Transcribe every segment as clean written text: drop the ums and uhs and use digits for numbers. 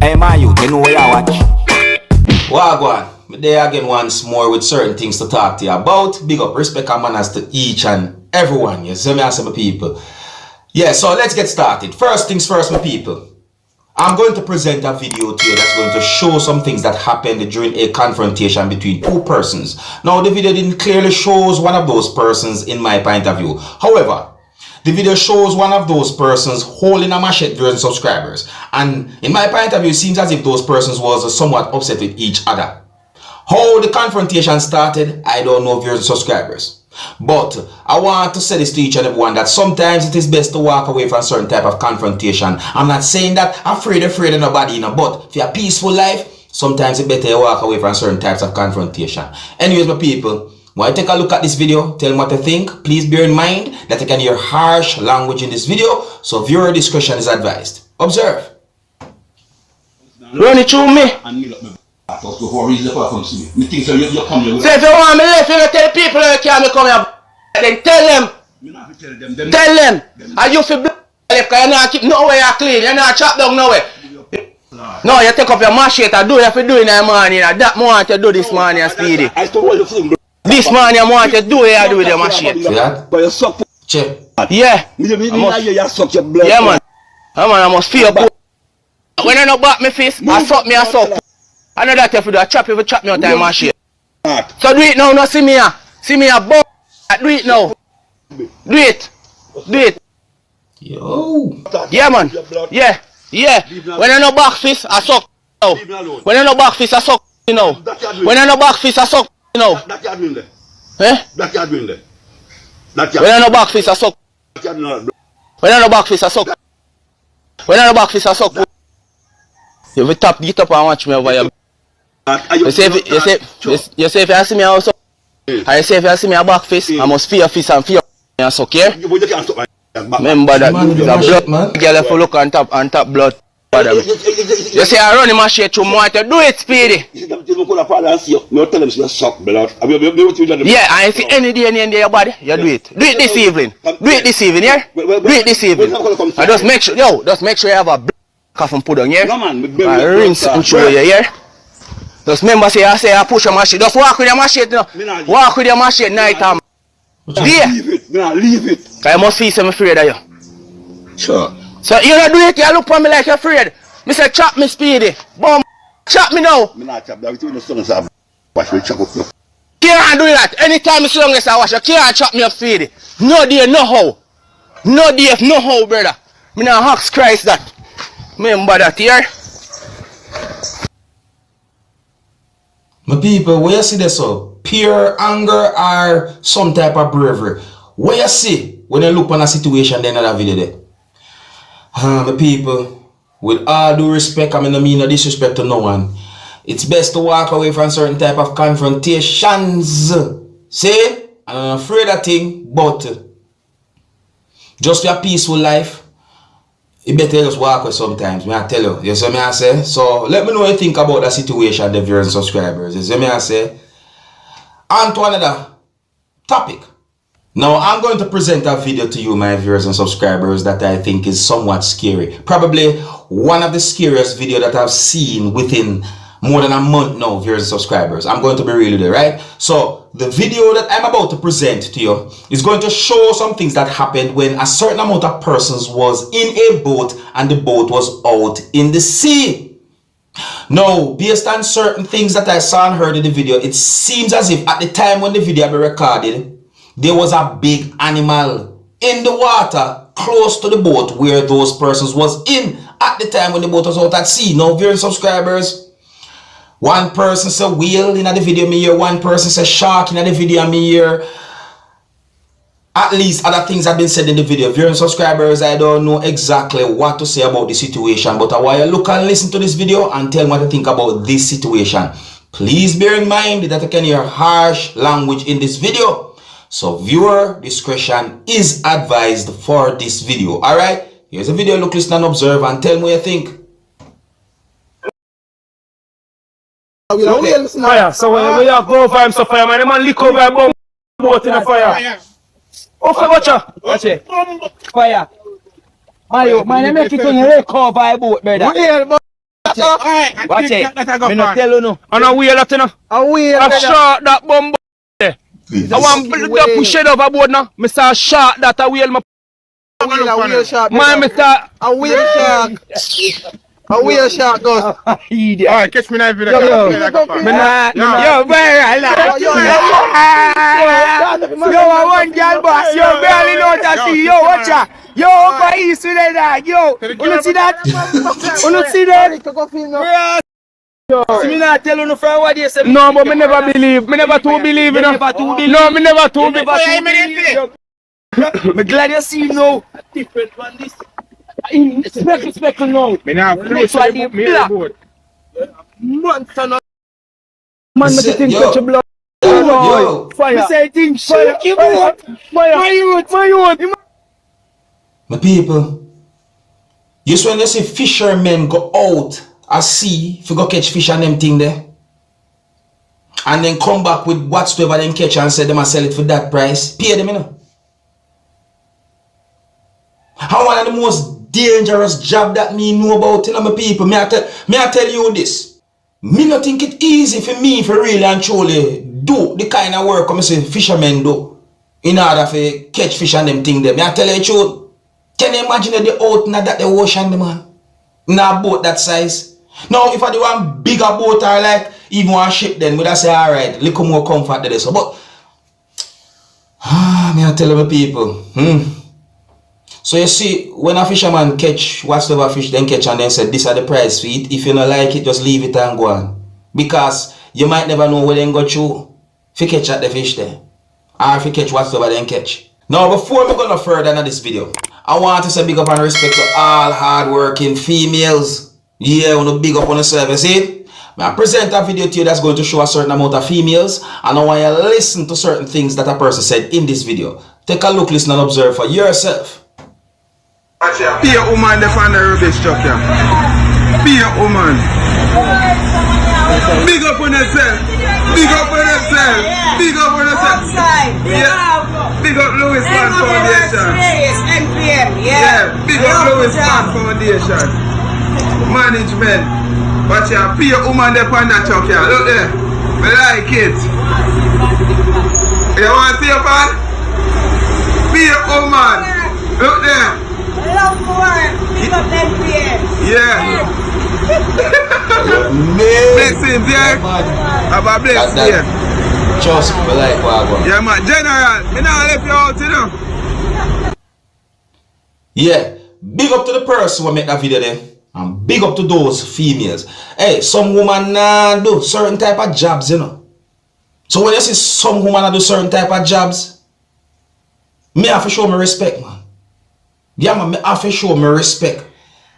Hey man, you know where you watch? Wagwan, me there again once more with certain things to talk to you about. Big up, respect and manners to each and everyone. You see me and my people. Yeah, so let's get started. First things first, my people. I'm going to present a video to you that's going to show some things that happened during a confrontation between two persons. Now, the video didn't clearly show one of those persons in my point of view. However, the video shows one of those persons holding a machete during subscribers. And in my point of view, it seems as if those persons was somewhat upset with each other. How the confrontation started, I don't know, viewers and subscribers. But I want to say this to each and everyone that sometimes it is best to walk away from certain type of confrontation. I'm not saying that I'm afraid of nobody, but for a peaceful life, sometimes it's better to walk away from certain types of confrontation. Anyways, my people, when I take a look at this video, tell me what you think. Please bear in mind that you can hear harsh language in this video, so viewer discretion is advised. Observe. Run it through me. Say if you want me left, you tell people you can't come here. Then tell them. Tell them. And you feel left because you not keep nowhere you clean. You not chop down nowhere. No, you take up your machete and do it if you do it in the morning. That want to do this morning, Speedy. This man you want to do it, you do with your machete. See that? But you suck. Check. Yeah. You suck your blood. Yeah, man. I must feel good. When I no back my fist, I suck me, I suck. I know that if you do, I chop me out of my shit. So do it now, no see me here. See me here, boom. Do it now. Do it. Do it. Yo. Yeah, man. Yeah. Yeah. When I no back fist, I suck. No. When I no back fist, I suck. You know. When I no back fist, I suck. You know. Eh? When I no back fist, I suck. When I no back fist, I suck. When I no back fist, I suck. You get up and watch me over here. You say if you see me also, I say if you see me a back fist, I must fear fist and fear and suck, yeah? Remember that the blood girl if you look on top blood. You say I run the machine through more to do it, Speedy. Yeah, and if any day in your body, you do it. Do it this evening. Do it this evening, yeah? Do it this evening. And just make sure, just make sure you have a coffin put on, yeah? And rinse and show you, yeah? Just remember, say I push a machine. Just walk with your machine, you know? Walk with your machine night time. Leave it. I must feel some afraid of you. Sure. So you don't do it, you look at me like you're afraid. Me say chop me, Speedy. Boom. Chop me now. Me not chop that. Between the sun and wash me chop up. Can't do that. Anytime as long as I wash, you can't chop me up, Speedy. No day, no how. No day, no how, brother. Me not ask Christ that. Remember that here. My people, where you see this so? Pure anger or some type of bravery? Where you see when you look on a situation then another video there? My people, with all due respect, I mean no disrespect to no one. It's best to walk away from certain type of confrontations. See? I'm not afraid of thing, but just for a peaceful life, you better just walk away sometimes. I tell you. You see me I say? So let me know what you think about the situation, the viewers and subscribers. You see me I say? On to another topic. Now, I'm going to present a video to you, my viewers and subscribers, that I think is somewhat scary. Probably one of the scariest videos that I've seen within more than a month now, viewers and subscribers. I'm going to be real with you, right? So, the video that I'm about to present to you is going to show some things that happened when a certain amount of persons was in a boat and the boat was out in the sea. Now, based on certain things that I saw and heard in the video, it seems as if at the time when the video was recorded, there was a big animal in the water close to the boat where those persons was in at the time when the boat was out at sea. Now, viewers subscribers, one person said whale in the video me hear, one person said shark in the video me hear. At least other things have been said in the video. Viewers subscribers, I don't know exactly what to say about the situation, but I want you to look and listen to this video and tell me what you think about this situation. Please bear in mind that you can hear harsh language in this video. So viewer discretion is advised for this video. Alright? Here's a video. Look, listen and observe and tell me what you think. Fire. So when we have go fire, so fire, man, the man lick over a bomb boat in the fire. Okay, watch it. Fire. Mario, man, I make it on the recover boat, brother. Watch it. Me not tell you no. And a wheel that you know. A wheel. A shot that bumbo there. I want to push it overboard now. Me saw shot that a wheel. A wheel shark. Man, me saw a wheel shark. A wheel shark goes. Alright, catch me now if you like. Yo, I want girl boss. Yo, barely know that see. Yo, watch out. Yo, over east with that. Yo, you see that? You see that? Yo, me not tell you no from what you say. No, but me never believe. Me never too believe. No, me never too believe. Me glad you see now. Different one this. Speckle now. Me now close to the board. Monster no. Man, make you think touch your blood. Yo. Fire. Me say things. Fire. Fire. My people, just when you see fishermen go out at sea, if you go catch fish and them thing there, and then come back with whatsoever them catch and say them and sell it for that price, pay them, you know. How one of the most dangerous job that me know about, you know, my people, may I tell you this. Me not think it easy for me for really and truly do the kind of work I say fishermen do in order to catch fish and them thing there. May I tell you the truth? Can you imagine the out in that the ocean, the man? In a boat that size? Now, if I do one bigger boat or like even one ship, then would I say, alright, little more comfort than this. But, may I tell you my people, So you see, when a fisherman catch whatsoever fish then catch and then say, this are the price for it. If you don't like it, just leave it and go on. Because you might never know where they go through if you catch at the fish there. Or if you catch whatsoever then catch. Now, before we go no further in this video, I want to say big up and respect to all hardworking females. Yeah, I want to big up on the service, see? I present a video to you that's going to show a certain amount of females, and I want you to listen to certain things that a person said in this video. Take a look, listen and observe for yourself. Be a woman that find the rubbish truck, yeah. Be a woman. Big up on yourself. Big up on yourself. Big up on yourself. Yeah. Big up Louis Fan Foundation. Yeah. Big up Louis Fan Foundation. Management. But yeah, be a woman that find that truck, yeah. Look there. I like it. You want to see a fan? Be a woman. Look there. Love work, pick up them here. Yeah. Blessings, yeah. Have a blessed day. Trust me, like what. Yeah, man. General, me not left you out, you know. Yeah. Big up to the person who make that video there. And big up to those females. Hey, some woman do certain type of jobs, you know. So when you see some woman do certain type of jobs, me have to show me respect, man. Yeah, man, I have to show me respect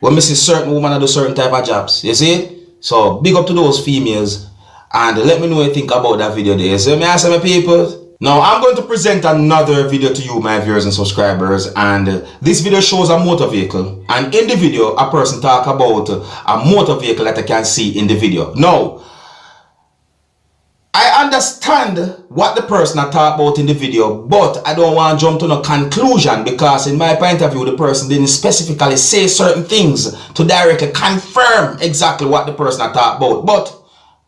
when I see certain women do certain type of jobs. You see? So, big up to those females. And let me know what you think about that video there. So, may I say, my people? Now, I'm going to present another video to you, my viewers and subscribers. And this video shows a motor vehicle. And in the video, a person talk about a motor vehicle that I can see in the video. Now, I understand what the person I talk about in the video, but I don't want to jump to no conclusion because in my point of view, the person didn't specifically say certain things to directly confirm exactly what the person I talk about. But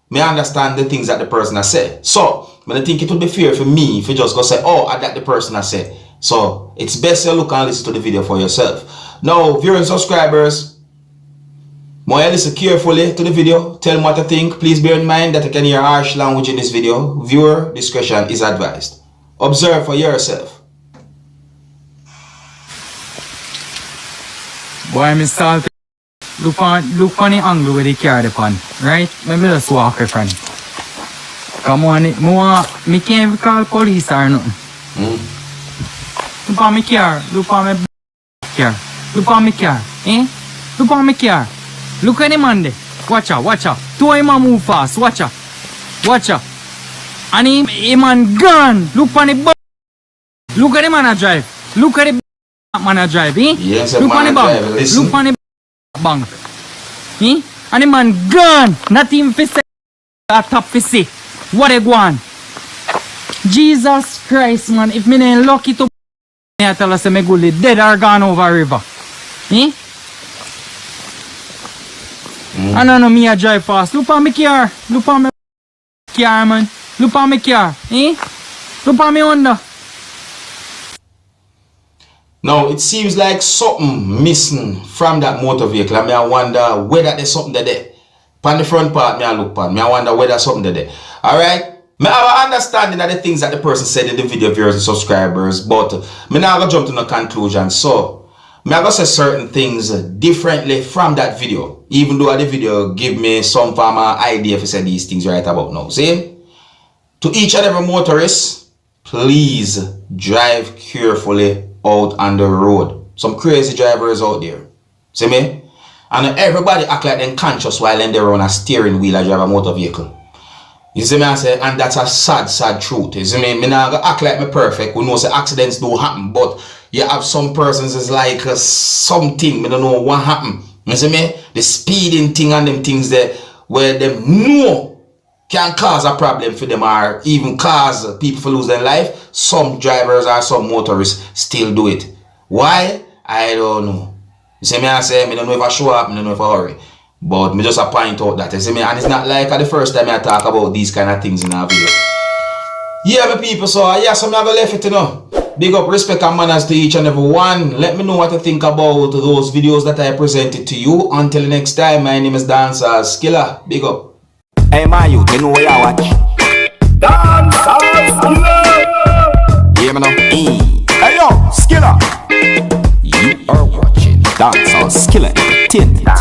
me understand the things that the person I said. So, I think it would be fair for me if you just go say, oh, I that the person I said. So, it's best you look and listen to the video for yourself. Now, viewers and subscribers, more listen carefully to the video, tell me what you think. Please bear in mind that you can hear harsh language in this video. Viewer discretion is advised. Observe for yourself. Boy, I'm salty. Look on the angle where they carry the pan, right? Let me just walk in front. Come on, me can't even call police or nothing. Look on my car, look on my car, look on my car, eh? Look on my car. Look at the man there. Watch out, watch out. Two him a move fast. Watch out. Watch out. And he man gone. Look on the back. Look at the man a drive. Look at the man a drive, eh? Yes, look on the bank. Look on the bank. Eh? And the man gone. Not even for say a top for say. What a go on. Jesus Christ, man. If me ain't lucky to I tell us me good dead or gone over river. Eh? I don't know me I drive fast. Look on me car. Look on me car, man. Look on me car. Eh? Look on me Honda. Now, it seems like something missing from that motor vehicle. I mean, I wonder whether there's something there. On the front part, me I look on. Me I wonder whether something there. Alright? Me have an understanding of the things that the person said in the video, viewers and subscribers, but me not gonna jump to no conclusion. So, me I gonna say certain things differently from that video. Even though the video give me some form of idea if I say these things right about now. See? To each and every motorist, please drive carefully out on the road. Some crazy drivers out there. See me? And everybody act like they're conscious while they're on a steering wheel and drive a motor vehicle. You see me? I say, and that's a sad truth. You see me? Me not gonna act like me perfect. We know say accidents do happen, but you have some persons is like something. Me don't know what happened. You see me? The speeding thing and them things there where them know can cause a problem for them or even cause people to lose their life. Some drivers or some motorists still do it. Why? I don't know. You see me? I say, I don't know if I show up, I don't know if I hurry. But me just a point out that, you see me? And it's not like the first time I talk about these kind of things in our video. Yeah, my people, so yeah, so I'm gonna left it, you know. Big up, respect and manners to each and every one. Let me know what you think about those videos that I presented to you. Until next time, my name is Dancehall Skilla. Big up. Hey, my youth, you know what you watch? Dancehall Skilla! Yeah, man. Hey, yo, Skilla! You are watching Dancehall Skilla Entertainment.